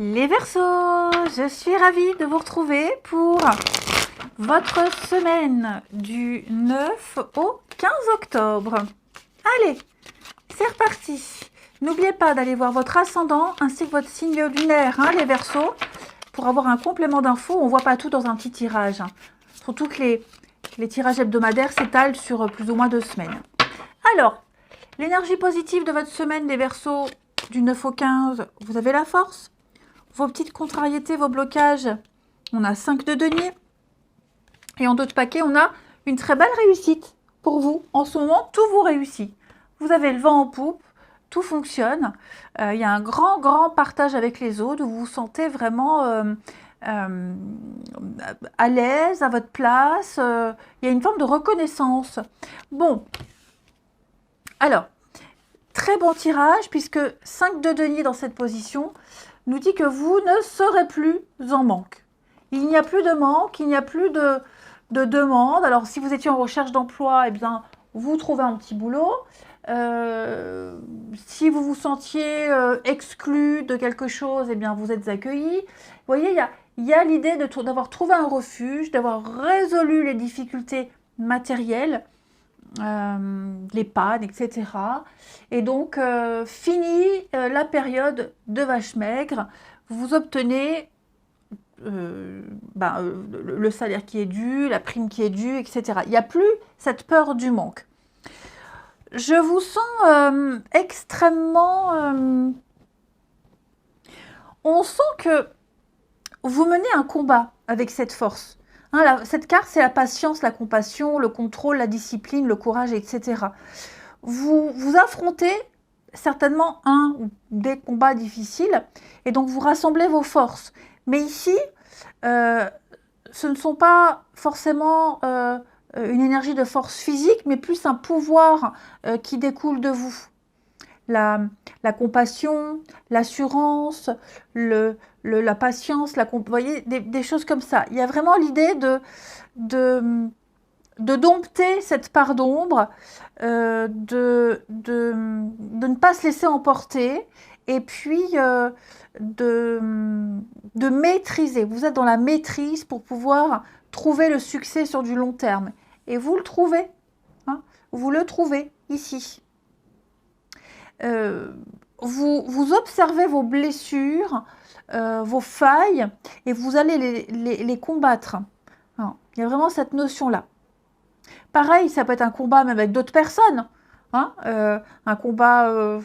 Les Verseaux, je suis ravie de vous retrouver pour votre semaine du 9 au 15 octobre. Allez, c'est reparti. N'oubliez pas d'aller voir votre ascendant ainsi que votre signe lunaire, les Verseaux, pour avoir un complément d'infos. On ne voit pas tout dans un petit tirage. Surtout que les tirages hebdomadaires s'étalent sur plus ou moins 2 semaines. Alors, l'énergie positive de votre semaine, les Verseaux, du 9 au 15, vous avez la force. Vos petites contrariétés, vos blocages, on a 5 de denier. Et en d'autres paquets, on a une très belle réussite pour vous. En ce moment, tout vous réussit. Vous avez le vent en poupe, tout fonctionne. Il y a un grand partage avec les autres. Vous vous sentez vraiment à l'aise, à votre place. Il y a une forme de reconnaissance. Bon, alors, très bon tirage, puisque 5 de denier dans cette position nous dit que vous ne serez plus en manque. Il n'y a plus de manque, il n'y a plus de demande. Alors, si vous étiez en recherche d'emploi, eh bien, vous trouvez un petit boulot. Si vous vous sentiez exclu de quelque chose, eh bien, vous êtes accueilli. Vous voyez, il y a l'idée d'avoir trouvé un refuge, d'avoir résolu les difficultés matérielles, les pannes, etc. Et donc, fini la période de vache maigre, vous obtenez le salaire qui est dû, la prime qui est due, etc. Il n'y a plus cette peur du manque. Je vous sens extrêmement... on sent que vous menez un combat avec cette force. Cette carte, c'est la patience, la compassion, le contrôle, la discipline, le courage, etc. Vous affrontez certainement un ou des combats difficiles et donc vous rassemblez vos forces. Mais ici, ce ne sont pas forcément une énergie de force physique, mais plus un pouvoir qui découle de vous. La compassion, l'assurance, la patience, vous voyez, des choses comme ça. Il y a vraiment l'idée de dompter cette part d'ombre, de ne pas se laisser emporter, et puis de maîtriser. Vous êtes dans la maîtrise pour pouvoir trouver le succès sur du long terme. Et vous le trouvez. Vous le trouvez ici. Vous observez vos blessures, vos failles, et vous allez les combattre. Il y a vraiment cette notion-là. Pareil, ça peut être un combat même avec d'autres personnes. Un combat,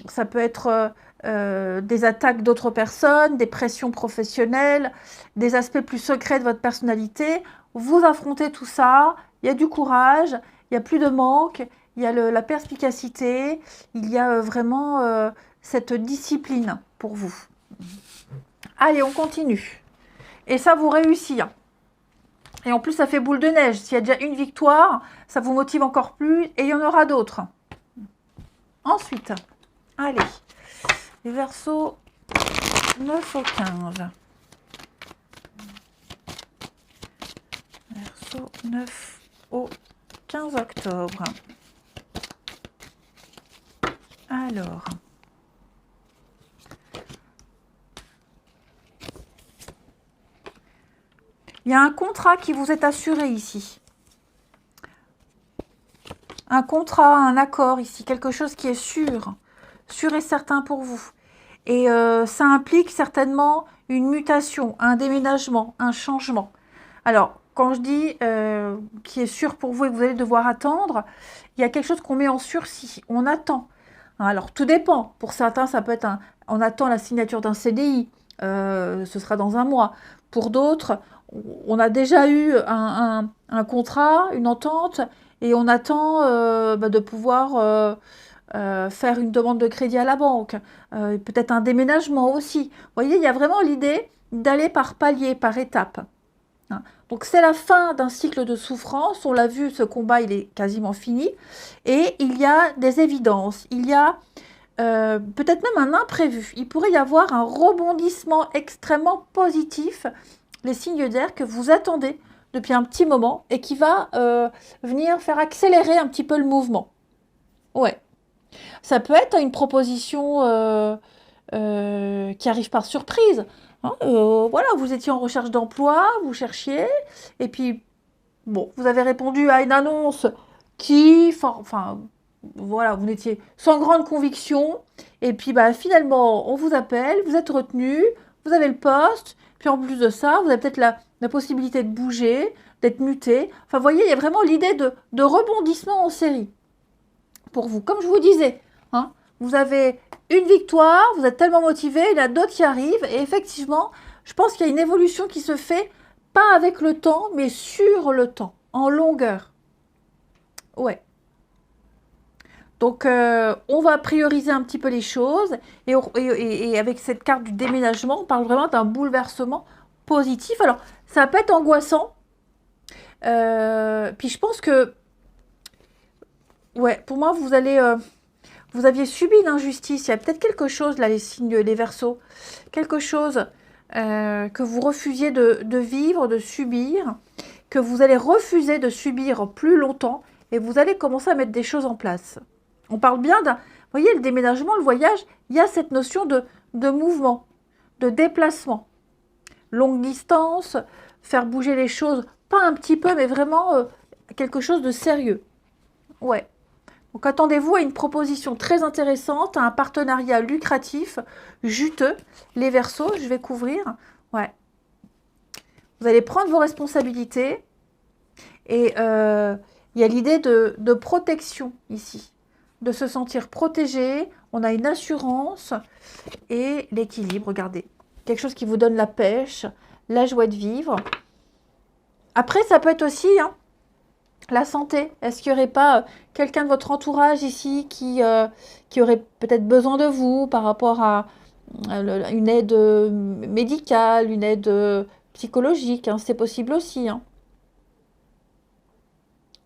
ça peut être des attaques d'autres personnes, des pressions professionnelles, des aspects plus secrets de votre personnalité. Vous affrontez tout ça, il y a du courage, il n'y a plus de manque, il y a la perspicacité, il y a vraiment cette discipline pour vous. Allez, on continue. Et ça vous réussit. Et en plus, ça fait boule de neige. S'il y a déjà une victoire, ça vous motive encore plus et il y en aura d'autres. Ensuite, allez, les Verseaux 9 au 15. Verseaux 9 au 15 octobre. Alors, il y a un contrat qui vous est assuré ici. Un contrat, un accord ici, quelque chose qui est sûr et certain pour vous. Et ça implique certainement une mutation, un déménagement, un changement. Alors, quand je dis qui est sûr pour vous et que vous allez devoir attendre, il y a quelque chose qu'on met en sursis, on attend. Alors, tout dépend. Pour certains, ça peut être on attend la signature d'un CDI, ce sera dans un mois. Pour d'autres, on a déjà eu un contrat, une entente, et on attend de pouvoir faire une demande de crédit à la banque, peut-être un déménagement aussi. Vous voyez, il y a vraiment l'idée d'aller par palier, par étapes. Donc c'est la fin d'un cycle de souffrance, on l'a vu, ce combat il est quasiment fini, et il y a des évidences, il y a peut-être même un imprévu, il pourrait y avoir un rebondissement extrêmement positif, les signes d'air que vous attendez depuis un petit moment et qui va venir faire accélérer un petit peu le mouvement. Ouais. Ça peut être une proposition qui arrive par surprise. Hein, voilà, vous étiez en recherche d'emploi, vous cherchiez, et puis, bon, vous avez répondu à une annonce qui, enfin, voilà, vous n'étiez sans grande conviction, et puis bah, finalement, on vous appelle, vous êtes retenu, vous avez le poste, puis en plus de ça, vous avez peut-être la possibilité de bouger, d'être muté. Enfin, vous voyez, il y a vraiment l'idée de rebondissement en série pour vous. Comme je vous disais, hein, vous avez une victoire, vous êtes tellement motivé, il y en a d'autres qui arrivent, et effectivement, je pense qu'il y a une évolution qui se fait, pas avec le temps, mais sur le temps, en longueur. Ouais. Donc, on va prioriser un petit peu les choses, et avec cette carte du déménagement, on parle vraiment d'un bouleversement positif. Alors, ça peut être angoissant, puis je pense que, ouais, pour moi, vous aviez subi une injustice. Il y a peut-être quelque chose, là, les signes, les Verseaux, quelque chose que vous refusiez de vivre, de subir, que vous allez refuser de subir plus longtemps, et vous allez commencer à mettre des choses en place. On parle bien d'un... Vous voyez, le déménagement, le voyage, il y a cette notion de mouvement, de déplacement. Longue distance, faire bouger les choses, pas un petit peu, mais vraiment quelque chose de sérieux. Ouais. Donc attendez-vous à une proposition très intéressante, à un partenariat lucratif, juteux. Les Verseaux, je vais couvrir. Ouais. Vous allez prendre vos responsabilités, et il y a l'idée de protection ici, de se sentir protégé. On a une assurance et l'équilibre, regardez. Quelque chose qui vous donne la pêche, la joie de vivre. Après, ça peut être aussi la santé. Est-ce qu'il n'y aurait pas quelqu'un de votre entourage ici qui aurait peut-être besoin de vous par rapport à une aide médicale, une aide psychologique, hein, c'est possible aussi. Hein.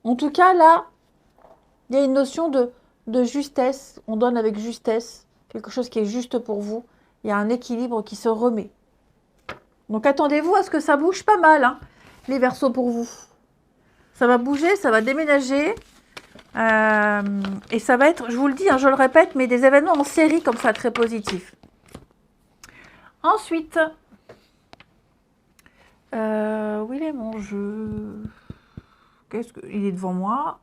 En tout cas, là, il y a une notion de justesse. On donne avec justesse quelque chose qui est juste pour vous. Il y a un équilibre qui se remet. Donc attendez-vous à ce que ça bouge pas mal, hein, les Verseaux pour vous. Ça va bouger, ça va déménager. Et ça va être, je vous le dis, hein, je le répète, mais des événements en série comme ça, très positifs. Ensuite, où il est mon jeu? Il est devant moi.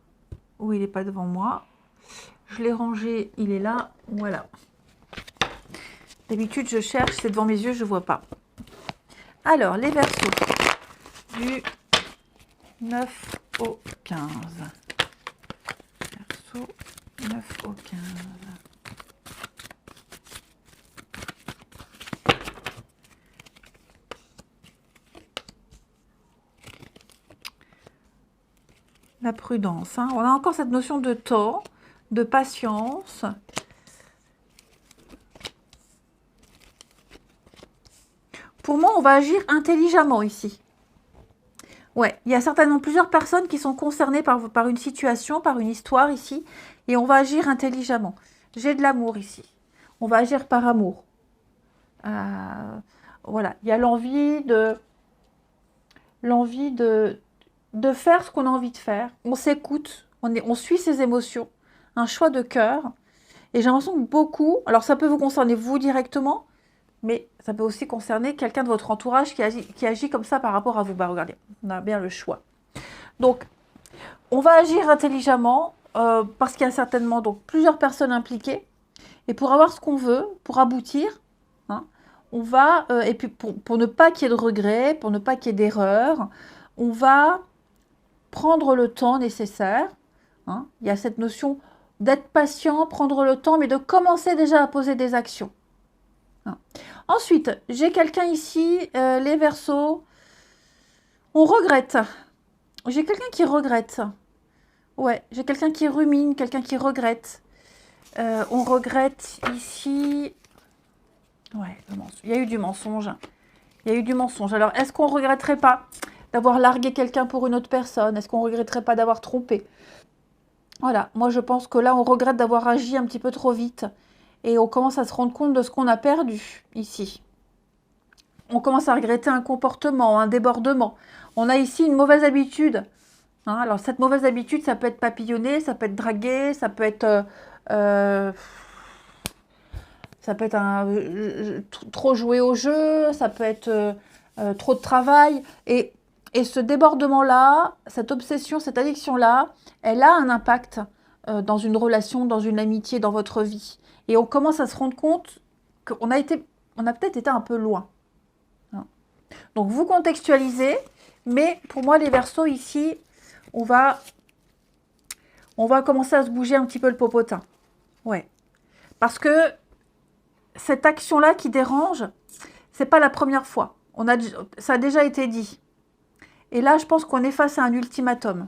Ou il n'est pas devant moi. Je l'ai rangé, il est là. Voilà. D'habitude, je cherche, c'est devant mes yeux, je ne vois pas. Alors, les Verseaux du 9 au 15. Verseau 9 au 15. La prudence. Hein. On a encore cette notion de temps, de patience. Pour moi, on va agir intelligemment ici. Ouais, il y a certainement plusieurs personnes qui sont concernées par une situation, par une histoire ici, et on va agir intelligemment. J'ai de l'amour ici. On va agir par amour. Voilà, il y a l'envie de faire ce qu'on a envie de faire. On s'écoute, on suit ses émotions, un choix de cœur. Et j'ai l'impression que beaucoup, alors ça peut vous concerner vous directement, mais ça peut aussi concerner quelqu'un de votre entourage qui agit comme ça par rapport à vous. Bah, regardez, on a bien le choix. Donc, on va agir intelligemment parce qu'il y a certainement donc, plusieurs personnes impliquées. Et pour avoir ce qu'on veut, pour aboutir, hein, on va, et puis pour ne pas qu'il y ait de regrets, pour ne pas qu'il y ait d'erreurs, on va prendre le temps nécessaire. Hein. Il y a cette notion d'être patient, prendre le temps, mais de commencer déjà à poser des actions. Hein. Ensuite, j'ai quelqu'un ici, les Verseaux, on regrette. J'ai quelqu'un qui regrette. Ouais, j'ai quelqu'un qui rumine, quelqu'un qui regrette. On regrette ici... Ouais, il y a eu du mensonge. Il y a eu du mensonge. Alors, est-ce qu'on ne regretterait pas d'avoir largué quelqu'un pour une autre personne? Est-ce qu'on ne regretterait pas d'avoir trompé? Voilà, moi je pense que là, on regrette d'avoir agi un petit peu trop vite. Et on commence à se rendre compte de ce qu'on a perdu ici. On commence à regretter un comportement, un débordement. On a ici une mauvaise habitude. Hein, alors, cette mauvaise habitude, ça peut être papillonner, ça peut être draguer, ça peut être... Ça peut être trop jouer au jeu, ça peut être trop de travail. Et ce débordement-là, cette obsession, cette addiction-là, elle a un impact dans une relation, dans une amitié, dans votre vie. Et on commence à se rendre compte qu'on a peut-être été un peu loin. Hein. Donc vous contextualisez, mais pour moi les Verseaux ici, on va commencer à se bouger un petit peu le popotin. Ouais. Parce que cette action-là qui dérange, c'est pas la première fois. Ça a déjà été dit. Et là, je pense qu'on est face à un ultimatum.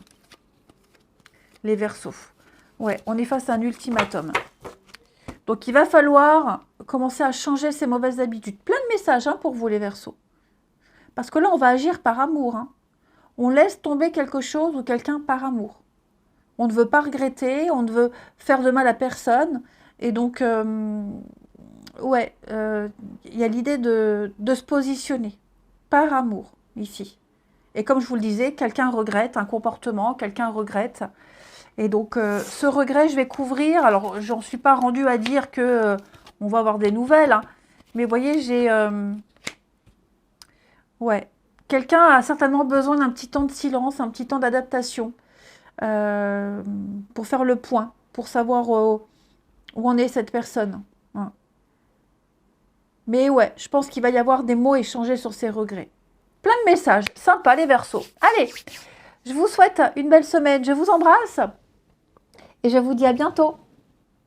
Les Verseaux. Ouais, on est face à un ultimatum. Donc, il va falloir commencer à changer ses mauvaises habitudes. Plein de messages pour vous, les Verseaux. Parce que là, on va agir par amour. On laisse tomber quelque chose ou quelqu'un par amour. On ne veut pas regretter, on ne veut faire de mal à personne. Et donc, ouais, il y a l'idée de se positionner par amour, ici. Et comme je vous le disais, quelqu'un regrette un comportement, quelqu'un regrette. Et donc, ce regret, je vais couvrir. Alors, j'en suis pas rendue à dire que on va avoir des nouvelles. Mais vous voyez, j'ai... ouais. Quelqu'un a certainement besoin d'un petit temps de silence, un petit temps d'adaptation pour faire le point, pour savoir où en est cette personne. Mais ouais, je pense qu'il va y avoir des mots échangés sur ces regrets. Plein de messages, sympa les Verseaux. Allez, je vous souhaite une belle semaine, je vous embrasse et je vous dis à bientôt.